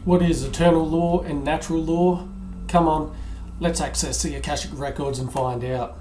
What is eternal law and natural law? Come on, let's access the Akashic records and find out.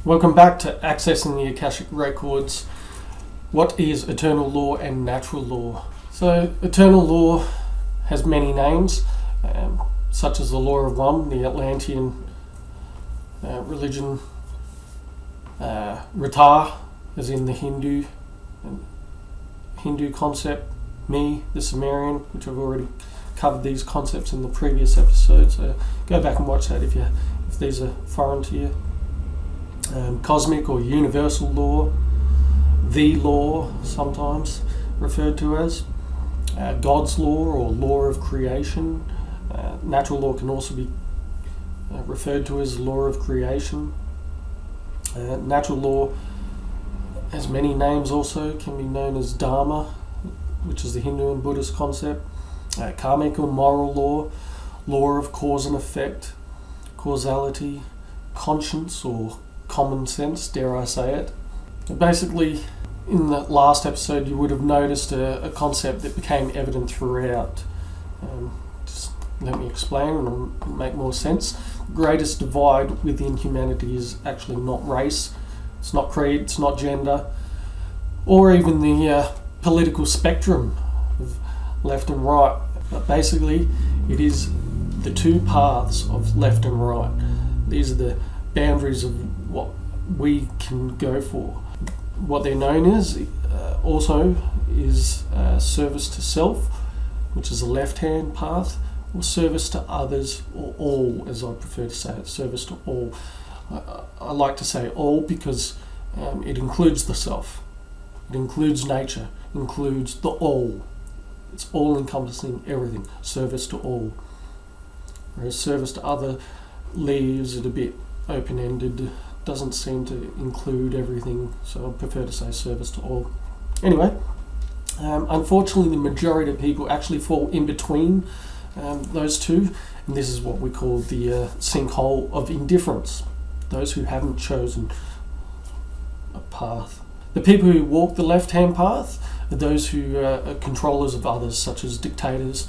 Welcome back to Accessing the Akashic Records. What is eternal law and natural law? So, eternal law has many names, such as the Law of One, the Atlantean religion, Rata, as in the Hindu concept, Me, the Sumerian, which I've already covered these concepts in the previous episode, so go back and watch that if these are foreign to you. Cosmic or universal law, the law, sometimes referred to as God's law or law of creation. Natural law can also be referred to as law of creation. Natural law has many names also, can be known as Dharma, which is the Hindu and Buddhist concept. Karmic or moral law, law of cause and effect, causality, conscience or common sense, dare I say it. Basically, in the last episode you would have noticed a concept that became evident throughout. Just let me explain and it'll make more sense. The greatest divide within humanity is actually not race, it's not creed, it's not gender, or even the political spectrum of left and right. But basically it is the two paths of left and right. These are the boundaries of what we can go for. What they're known as also is service to self, which is the left-hand path, or service to others, or all, as I prefer to say it, service to all. I like to say all because it includes the self, it includes nature, includes the all. It's all-encompassing everything, service to all. Whereas service to other leaves it a bit open-ended, doesn't seem to include everything, so I prefer to say service to all. Anyway, unfortunately the majority of people actually fall in between those two, and this is what we call the sinkhole of indifference, those who haven't chosen a path. The people who walk the left-hand path are those who are controllers of others, such as dictators,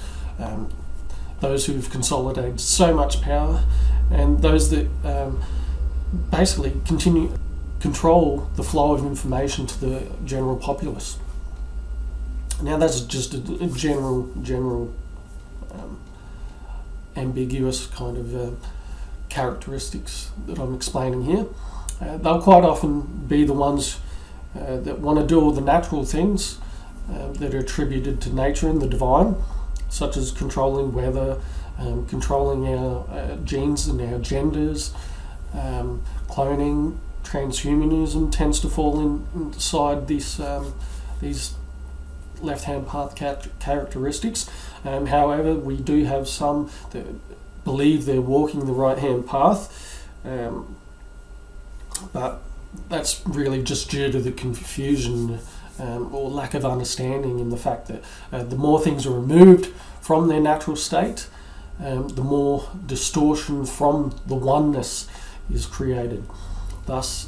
those who have consolidated so much power, and those that basically control the flow of information to the general populace. Now that's just a general ambiguous kind of characteristics that I'm explaining here. They'll quite often be the ones that want to do all the natural things that are attributed to nature and the divine, such as controlling weather, controlling our genes and our genders. Cloning, transhumanism tends to fall inside these left-hand path characteristics. However, we do have some that believe they're walking the right-hand path, but that's really just due to the confusion or lack of understanding in the fact that the more things are removed from their natural state, the more distortion from the oneness is created. Thus,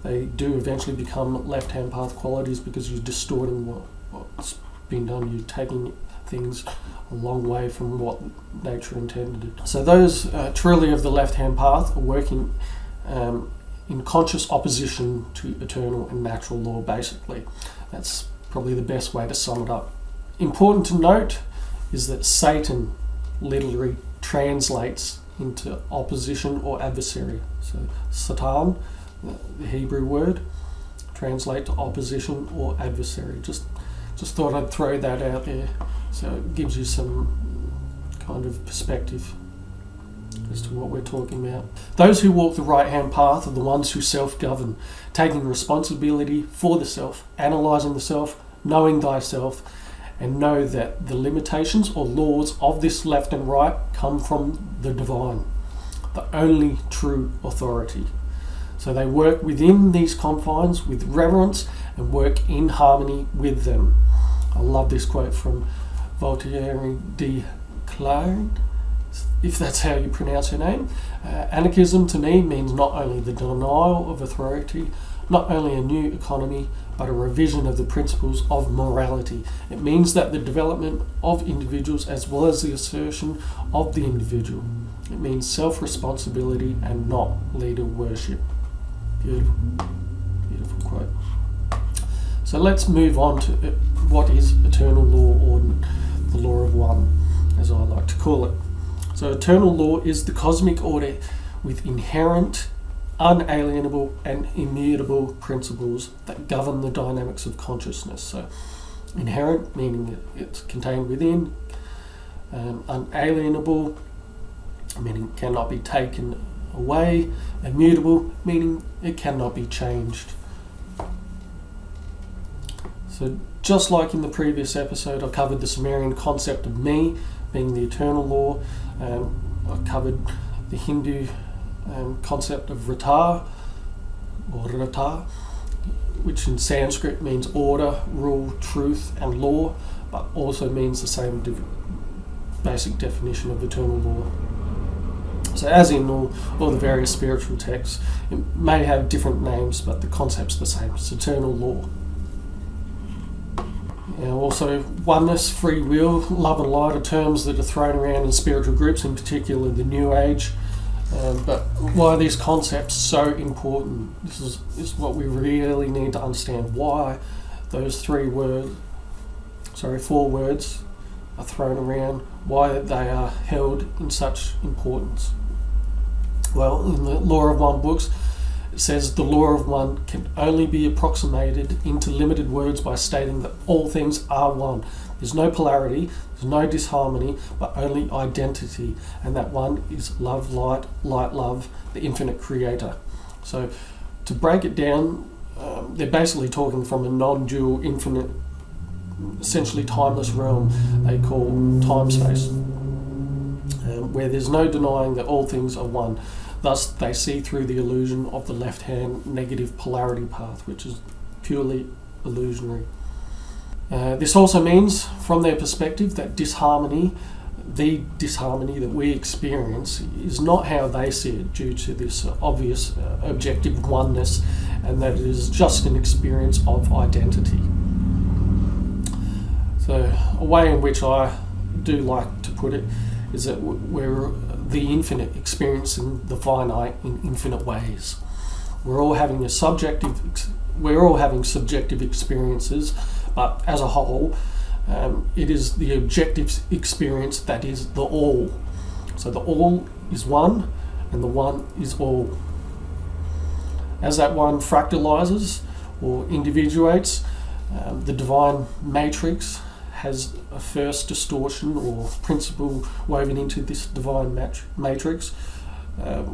they do eventually become left-hand path qualities because you're distorting what's been done. You're taking things a long way from what nature intended. So those truly of the left-hand path are working in conscious opposition to eternal and natural law, basically. That's probably the best way to sum it up. Important to note is that Satan literally translates into opposition or adversary. So Satan, the Hebrew word, translate to opposition or adversary. Just thought I'd throw that out there so it gives you some kind of perspective as to what we're talking about. Those who walk the right-hand path are the ones who self-govern, taking responsibility for the self, analysing the self, knowing thyself, and know that the limitations or laws of this left and right come from the divine, the only true authority. So they work within these confines with reverence and work in harmony with them. I love this quote from Voltaire de Cleyre, if that's how you pronounce her name. Anarchism to me means not only the denial of authority, not only a new economy, but a revision of the principles of morality. It means that the development of individuals as well as the assertion of the individual. It means self-responsibility and not leader worship. Beautiful, beautiful quote. So let's move on to what is eternal law, or the law of one, as I like to call it. So eternal law is the cosmic order with inherent, unalienable and immutable principles that govern the dynamics of consciousness. So inherent, meaning it's contained within, unalienable, meaning it cannot be taken away, immutable, meaning it cannot be changed. So just like in the previous episode, I covered the Sumerian concept of me being the eternal law. I covered the Hindu concept of Rata, or Rata, which in Sanskrit means order, rule, truth and law, but also means the same basic definition of eternal law. So as in all the various spiritual texts, it may have different names, but the concept's the same. It's eternal law. Also, oneness, free will, love and light are terms that are thrown around in spiritual groups, in particular the New Age. But why are these concepts so important? This is what we really need to understand. Why those four words are thrown around, why they are held in such importance. Well, in the Law of One books, it says the law of one can only be approximated into limited words by stating that all things are one. There's no polarity, there's no disharmony, but only identity, and that one is love, light, light, love, the infinite creator. So to break it down, they're basically talking from a non-dual, infinite, essentially timeless realm they call time-space, where there's no denying that all things are one. Thus, they see through the illusion of the left-hand negative polarity path, which is purely illusionary. This also means, from their perspective, that the disharmony that we experience is not how they see it, due to this obvious objective oneness, and that it is just an experience of identity. So, a way in which I do like to put it is that we're the infinite experiencing the finite in infinite ways. We're all having subjective experiences, but as a whole, it is the objective experience that is the all. So the all is one, and the one is all. As that one fractalizes or individuates, the divine matrix has a first distortion or principle woven into this divine matrix,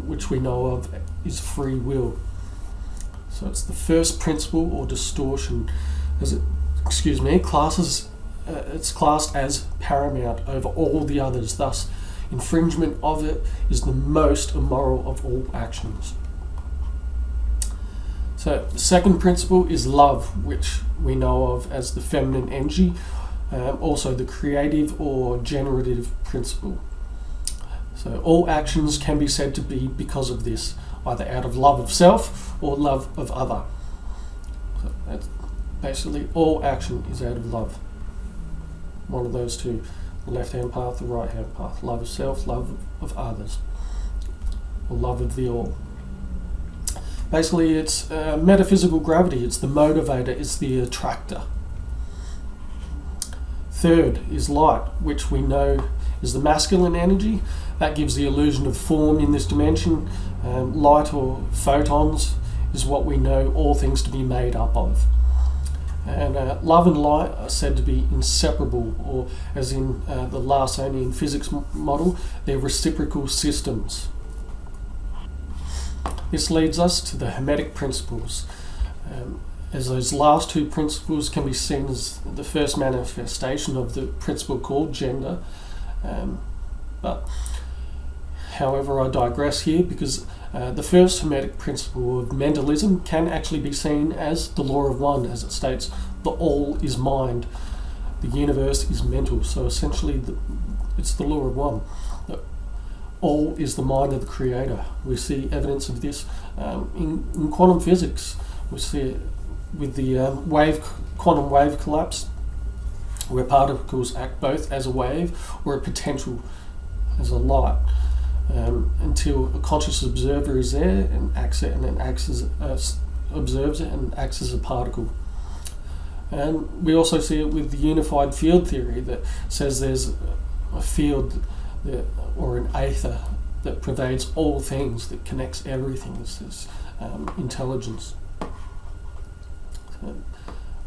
which we know of is free will. So it's the first principle or distortion, it's classed as paramount over all the others. Thus, infringement of it is the most immoral of all actions. So the second principle is love, which we know of as the feminine energy. Also the creative or generative principle. So all actions can be said to be because of this, either out of love of self or love of other. So that's basically all action is out of love. One of those two, the left-hand path, the right-hand path. Love of self, love of others, or love of the all. Basically it's metaphysical gravity, it's the motivator, it's the attractor. Third is light, which we know is the masculine energy. That gives the illusion of form in this dimension. Light or photons is what we know all things to be made up of. And love and light are said to be inseparable, or as in the Larsonian physics model, they're reciprocal systems. This leads us to the Hermetic principles, as those last two principles can be seen as the first manifestation of the principle called gender. But however, I digress here, because the first Hermetic principle of Mentalism can actually be seen as the law of one, as it states, the all is mind, the universe is mental. So essentially it's the law of one. All is the mind of the creator. We see evidence of this in quantum physics. We see it with the quantum wave collapse, where particles act both as a wave or a potential as a light, until a conscious observer is there and acts it, and then observes it and acts as a particle. And we also see it with the unified field theory that says there's a field or an aether that pervades all things, that connects everything. It's this intelligence.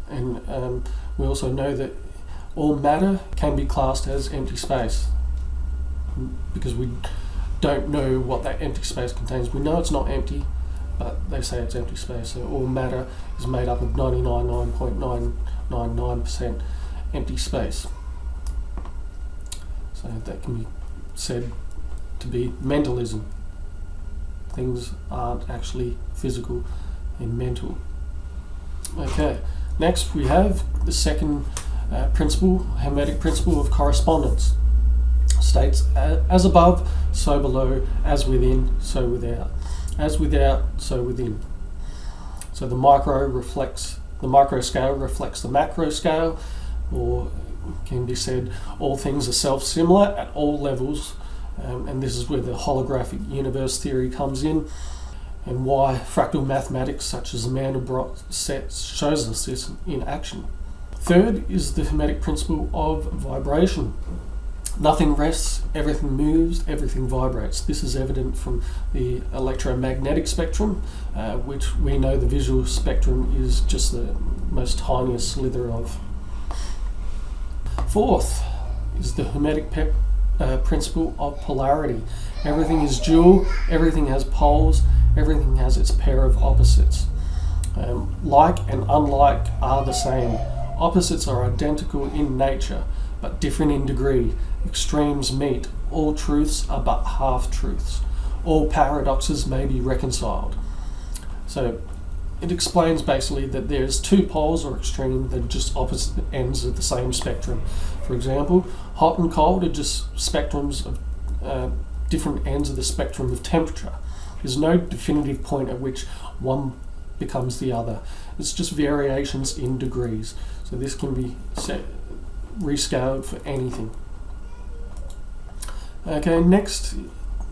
And we also know that all matter can be classed as empty space, because we don't know what that empty space contains. We know it's not empty, but they say it's empty space. So all matter is made up of 99.999% empty space. So that can be said to be mentalism. Things aren't actually physical, they're mental. Okay, next we have the second principle, Hermetic principle of correspondence. States, as above, so below, as within, so without. As without, so within. So the micro scale reflects the macro scale, or can be said all things are self-similar at all levels, and this is where the holographic universe theory comes in, and why fractal mathematics such as Mandelbrot sets shows us this in action. Third is the Hermetic principle of vibration. Nothing rests, everything moves, everything vibrates. This is evident from the electromagnetic spectrum, which we know the visual spectrum is just the most tiniest slither of. Fourth is the Hermetic principle of polarity. Everything is dual, everything has poles, everything has its pair of opposites. Like and unlike are the same. Opposites are identical in nature, but different in degree. Extremes meet. All truths are but half-truths. All paradoxes may be reconciled. So it explains basically that there's two poles or extreme that are just opposite ends of the same spectrum. For example, hot and cold are just spectrums of different ends of the spectrum of temperature. There's no definitive point at which one becomes the other. It's just variations in degrees. So this can be rescaled for anything. Okay, next,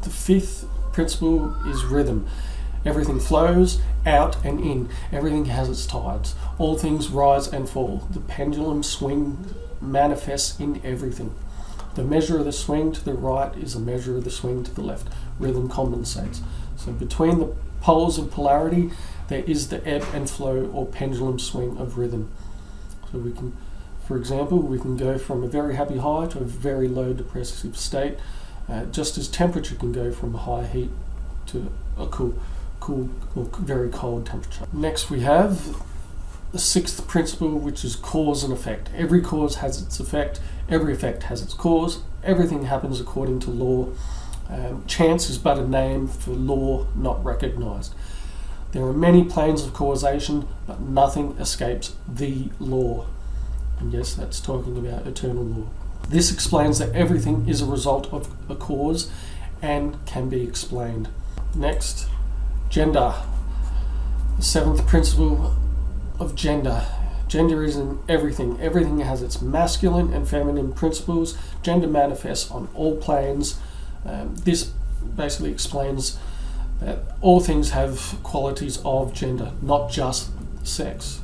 the fifth principle is rhythm. Everything flows out and in. Everything has its tides. All things rise and fall. The pendulum swing manifests in everything. The measure of the swing to the right is a measure of the swing to the left. Rhythm compensates. So between the poles of polarity, there is the ebb and flow or pendulum swing of rhythm. So we can, for example, we can go from a very happy high to a very low depressive state, just as temperature can go from high heat to a cool or very cold temperature. Next we have the sixth principle, which is cause and effect. Every cause has its effect, every effect has its cause, everything happens according to law. Chance is but a name for law not recognized. There are many planes of causation, but nothing escapes the law. And yes, that's talking about eternal law. This explains that everything is a result of a cause and can be explained. Next, gender. The seventh principle of gender. Gender is in everything. Everything has its masculine and feminine principles. Gender manifests on all planes. This basically explains that all things have qualities of gender, not just sex.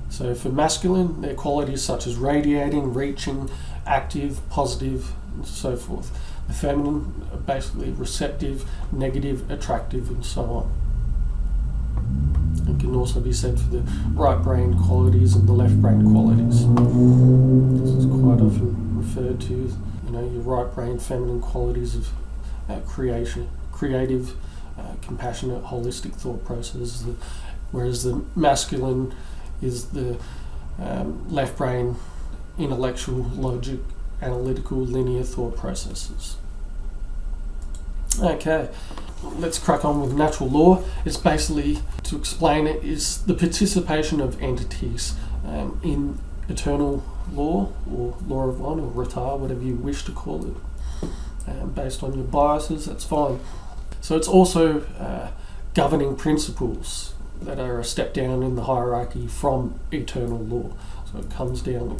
So So for masculine, their qualities such as radiating, reaching, active, positive, and so forth. The feminine are basically receptive, negative, attractive, and so on. It can also be said for the right brain qualities and the left brain qualities. This is quite often referred to, your right brain feminine qualities of creative, compassionate, holistic thought processes, whereas the masculine is the left brain intellectual, logic, analytical, linear thought processes. Okay, let's crack on with natural law. It's basically, to explain it, is the participation of entities in eternal law, or law of one, or Rata, whatever you wish to call it, based on your biases. That's fine. So it's also governing principles that are a step down in the hierarchy from eternal law. So it comes down,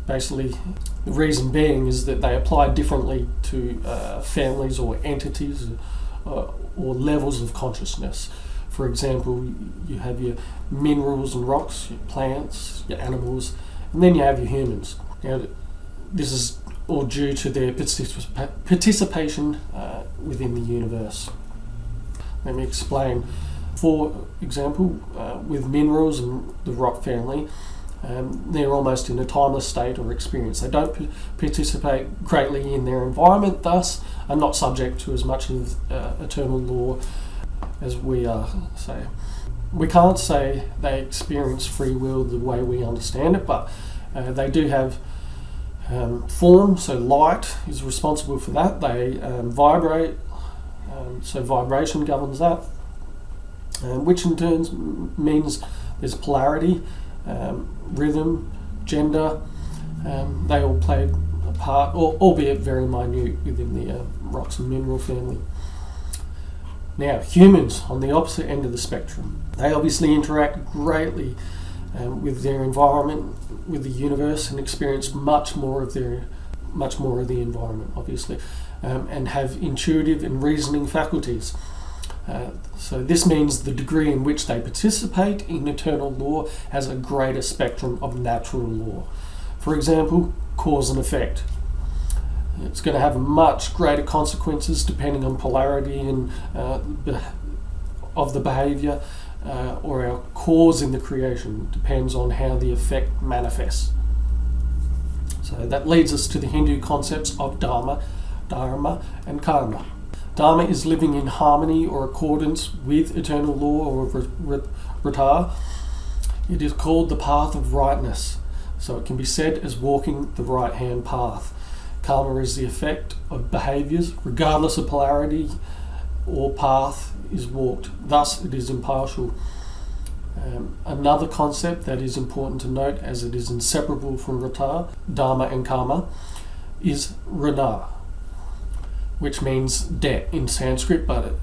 basically, the reason being is that they apply differently to families or entities or levels of consciousness. For example, you have your minerals and rocks, your plants, your animals, and then you have your humans. Now, this is all due to their participation within the universe. Let me explain. For example, with minerals and the rock family, they're almost in a timeless state or experience. They don't participate greatly in their environment, thus are not subject to as much of eternal law as we are. So we can't say they experience free will the way we understand it, but they do have form, so light is responsible for that. They vibrate, so vibration governs that, which in turn means there's polarity, rhythm, gender. They all play a part, albeit very minute, within the rocks and mineral family. Now, humans on the opposite end of the spectrum, they obviously interact greatly with their environment, with the universe, and experience much more of the environment, obviously, and have intuitive and reasoning faculties. So this means the degree in which they participate in eternal law has a greater spectrum of natural law. For example, cause and effect. It's going to have much greater consequences depending on polarity and of the behaviour, or our cause in the creation. It depends on how the effect manifests. So that leads us to the Hindu concepts of dharma, and karma. Dharma is living in harmony or accordance with eternal law or Rata. It is called the path of rightness, so it can be said as walking the right-hand path. Karma is the effect of behaviours, regardless of polarity or path is walked. Thus, it is impartial. Another concept that is important to note, as it is inseparable from Rata, Dharma and Karma, is Rana, which means debt in Sanskrit, but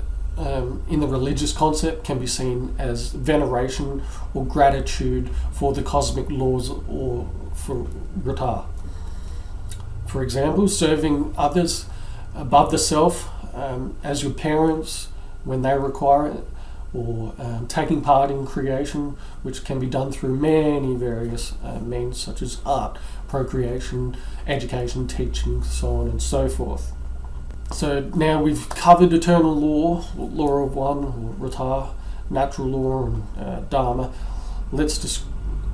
in the religious concept can be seen as veneration or gratitude for the cosmic laws or for Rata. For example, serving others above the self, as your parents when they require it, or taking part in creation, which can be done through many various means such as art, procreation, education, teaching, so on and so forth. So now we've covered eternal law, law of one, or Rata, natural law, and Dharma. Let's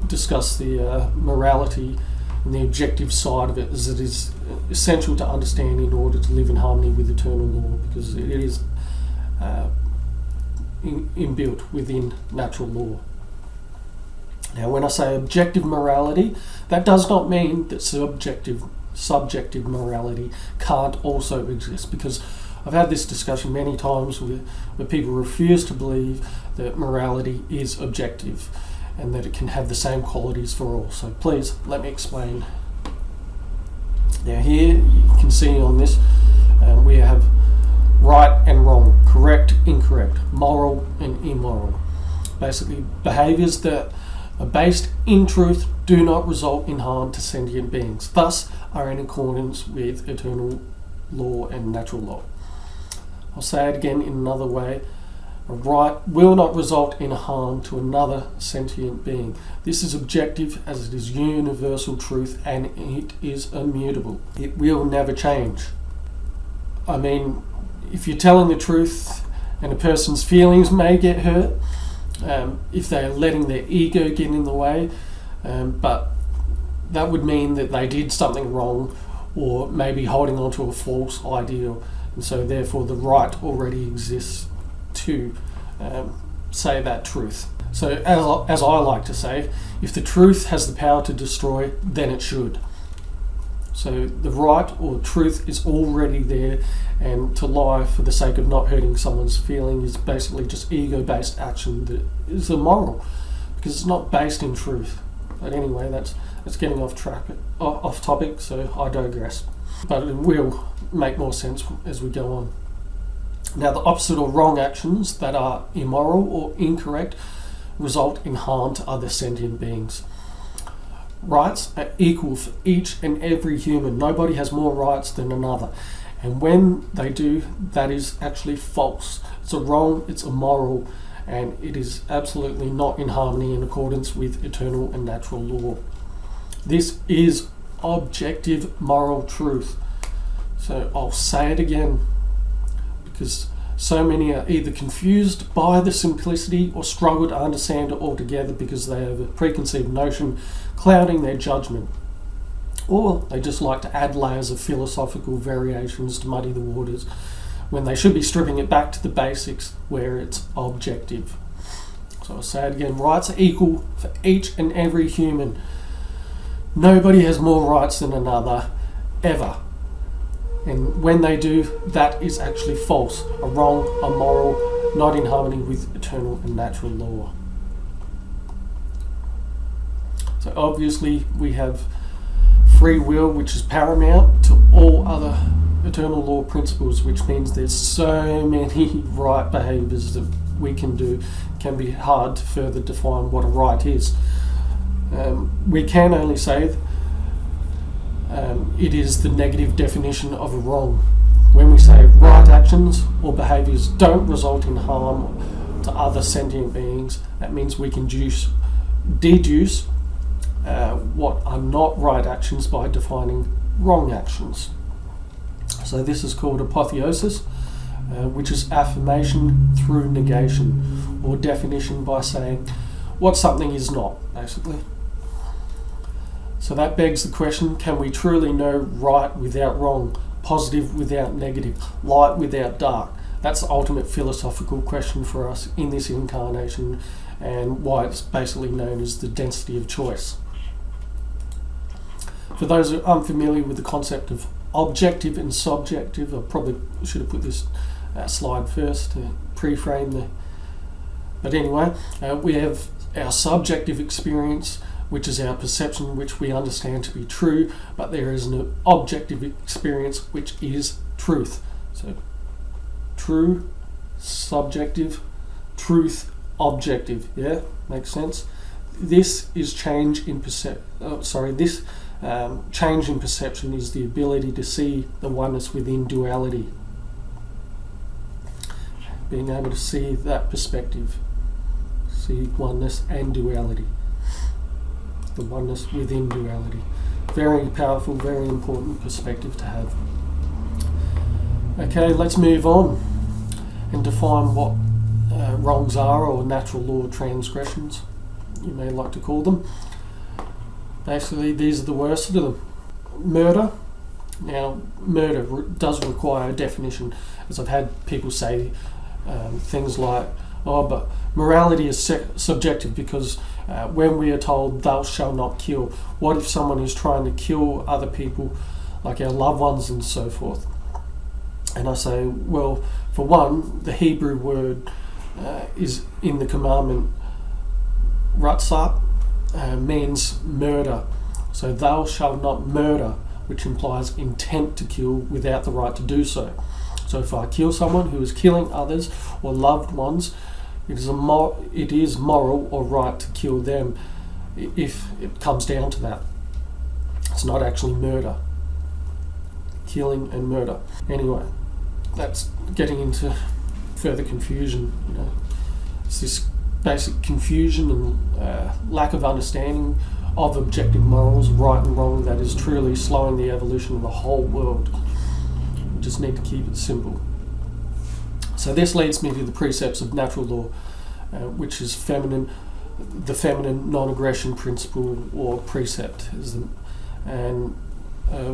discuss the morality and the objective side of it, as it is essential to understand in order to live in harmony with eternal law, because it is inbuilt within natural law. Now, when I say objective morality, that does not mean that subjective morality can't also exist, because I've had this discussion many times where people refuse to believe that morality is objective and that it can have the same qualities for all. So please let me explain. Now here you can see on this we have right and wrong, correct, incorrect, moral and immoral. Basically, behaviours that are based in truth do not result in harm to sentient beings, thus are in accordance with eternal law and natural law. I'll say it again in another way. A right will not result in harm to another sentient being. This is objective as it is universal truth, and it is immutable. It will never change. I mean, if you're telling the truth and a person's feelings may get hurt, if they're letting their ego get in the way, but that would mean that they did something wrong, or maybe holding on to a false ideal, and so therefore the right already exists to say that truth. So as I like to say, if the truth has the power to destroy, then it should. So the right or truth is already there, and to lie for the sake of not hurting someone's feeling is basically just ego-based action that is immoral, because it's not based in truth. But anyway, that's getting off topic, so I digress. But it will make more sense as we go on. Now, the opposite or wrong actions that are immoral or incorrect result in harm to other sentient beings. Rights are equal for each and every human. Nobody has more rights than another. And when they do, that is actually false. It's a wrong, it's immoral, and it is absolutely not in harmony in accordance with eternal and natural law. This is objective moral truth. So I'll say it again, because so many are either confused by the simplicity or struggle to understand it altogether because they have a preconceived notion clouding their judgment. Or they just like to add layers of philosophical variations to muddy the waters, when they should be stripping it back to the basics where it's objective. So I'll say it again, rights are equal for each and every human. Nobody has more rights than another, ever. And when they do, that is actually false, a wrong, a moral, not in harmony with eternal and natural law. So obviously we have free will, which is paramount to all other eternal law principles, which means there's so many right behaviours that we can do. It can be hard to further define what a right is. We can only say it is the negative definition of a wrong. When we say right actions or behaviours don't result in harm to other sentient beings, that means we can deduce what are not right actions by defining wrong actions. So this is called apotheosis, which is affirmation through negation, or definition by saying what something is not, basically. So that begs the question, can we truly know right without wrong, positive without negative, light without dark? That's the ultimate philosophical question for us in this incarnation, and why it's basically known as the density of choice. For those who are unfamiliar with the concept of objective and subjective, I probably should have put this slide first to pre-frame the... But anyway, we have our subjective experience, which is our perception, which we understand to be true, but there is an objective experience, which is truth. So true, subjective, truth, objective. Yeah, makes sense. This is change in change in perception is the ability to see the oneness within duality. Being able to see that perspective, see oneness and duality. The oneness within duality. Very powerful, very important perspective to have. Okay, let's move on and define what wrongs are, or natural law transgressions, you may like to call them. Basically, these are the worst of them. Murder. Now, murder does require a definition, as I've had people say things like, oh, but morality is subjective because when we are told thou shalt not kill, what if someone is trying to kill other people, like our loved ones and so forth? And I say, well, for one, the Hebrew word is in the commandment ratzak, means murder. So thou shalt not murder, which implies intent to kill without the right to do so. So if I kill someone who is killing others or loved ones, it is moral or right to kill them if it comes down to that. It's not actually murder. Killing and murder. Anyway, that's getting into further confusion. It's this basic confusion and lack of understanding of objective morals, right and wrong, that is truly slowing the evolution of the whole world. We just need to keep it simple. So this leads me to the precepts of natural law, which is the feminine non-aggression principle or precept, and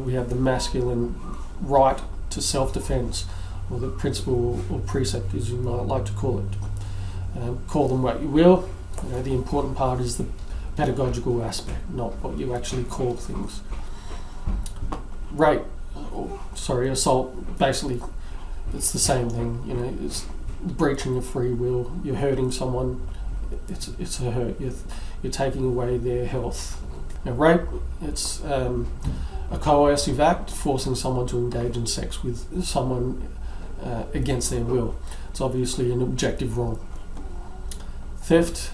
we have the masculine right to self-defense, or the principle or precept, as you might like to call it. Call them what you will. The important part is the pedagogical aspect, not what you actually call things. Assault, basically, it's the same thing. It's breaching of free will. You're hurting someone. It's a hurt. You're taking away their health. Now, rape, it's a coercive act, forcing someone to engage in sex with someone against their will. It's obviously an objective wrong. Theft,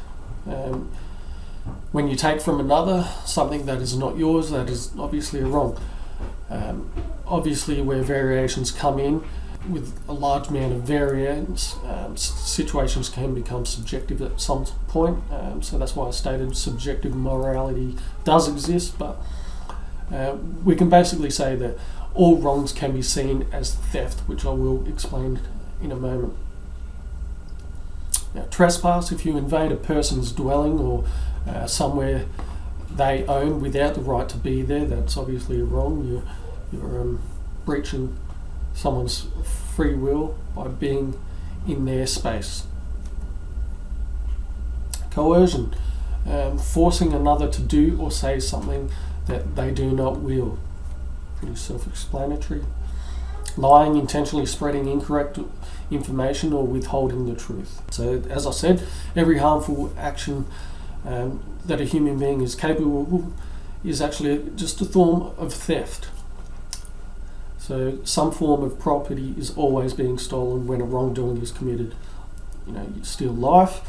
when you take from another something that is not yours, that is obviously a wrong. Obviously, where variations come in, with a large amount of variance, situations can become subjective at some point. So that's why I stated subjective morality does exist, but we can basically say that all wrongs can be seen as theft, which I will explain in a moment. Now, trespass, if you invade a person's dwelling or somewhere they own without the right to be there, that's obviously a wrong. You're breaching someone's free will by being in their space. Coercion, forcing another to do or say something that they do not will. Pretty self-explanatory. Lying, intentionally spreading incorrect information or withholding the truth. So, as I said, every harmful action that a human being is capable of is actually just a form of theft. So some form of property is always being stolen when a wrongdoing is committed. You steal life,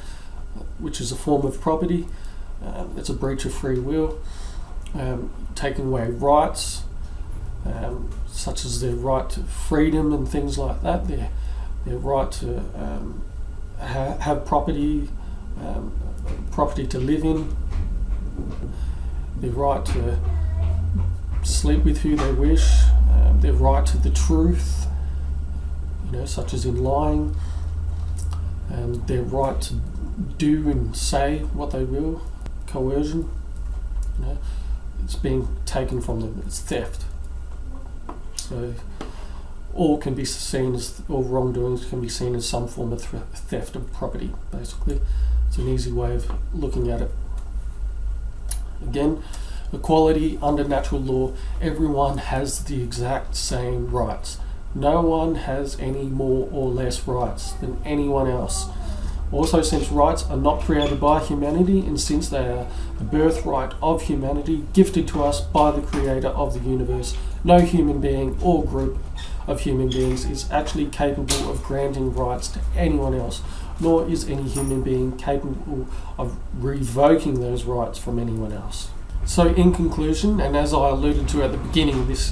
which is a form of property. It's a breach of free will. Taking away rights, such as their right to freedom and things like that. Their right to have property, property to live in. Their right to sleep with who they wish. Their right to the truth, such as in lying, and their right to do and say what they will. Coercion, it's being taken from them. It's theft. So all wrongdoings can be seen as some form of theft of property. Basically, it's an easy way of looking at it. Again, equality under natural law, everyone has the exact same rights. No one has any more or less rights than anyone else. Also, since rights are not created by humanity, and since they are the birthright of humanity gifted to us by the creator of the universe, no human being or group of human beings is actually capable of granting rights to anyone else, nor is any human being capable of revoking those rights from anyone else. So in conclusion, and as I alluded to at the beginning of this,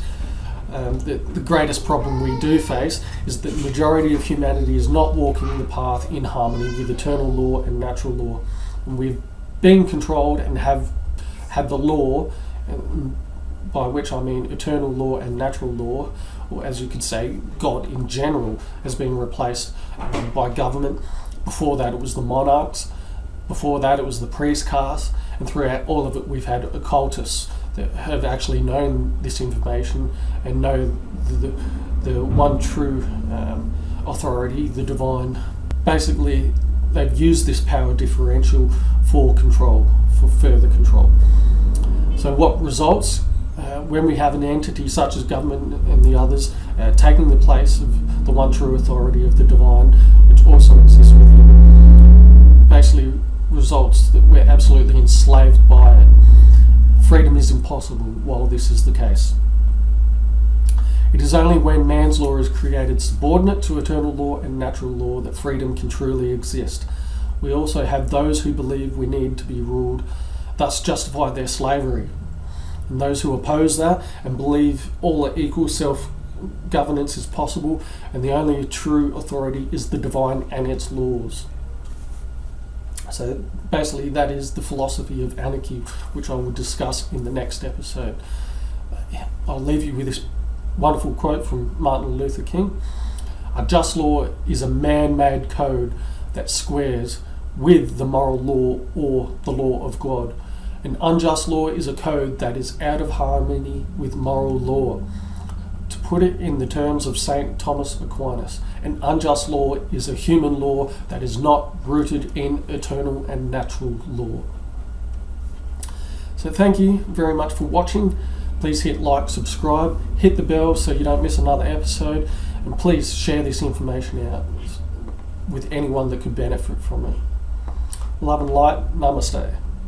the greatest problem we do face is that the majority of humanity is not walking the path in harmony with eternal law and natural law. And we've been controlled and have had the law, by which I mean eternal law and natural law, or as you could say, God in general, has been replaced by government. Before that it was the monarchs. Before that it was the priest caste. And throughout all of it, we've had occultists that have actually known this information and know the one true authority, the divine. Basically, they've used this power differential for control, for further control. So what results when we have an entity such as government and the others taking the place of the one true authority of the divine, which also exists within, basically results that we're absolutely enslaved by it. Freedom is impossible while this is the case. It is only when man's law is created subordinate to eternal law and natural law that freedom can truly exist. We also have those who believe we need to be ruled, thus justify their slavery. And those who oppose that and believe all are equal, governance is possible, and the only true authority is the divine and its laws. So basically that is the philosophy of anarchy, which I will discuss in the next episode. I'll leave you with this wonderful quote from Martin Luther King. A just law is a man-made code that squares with the moral law or the law of God. An unjust law is a code that is out of harmony with moral law. To put it in the terms of St. Thomas Aquinas, an unjust law is a human law that is not rooted in eternal and natural law. So thank you very much for watching. Please hit like, subscribe, hit the bell so you don't miss another episode, and please share this information out with anyone that could benefit from it. Love and light. Namaste.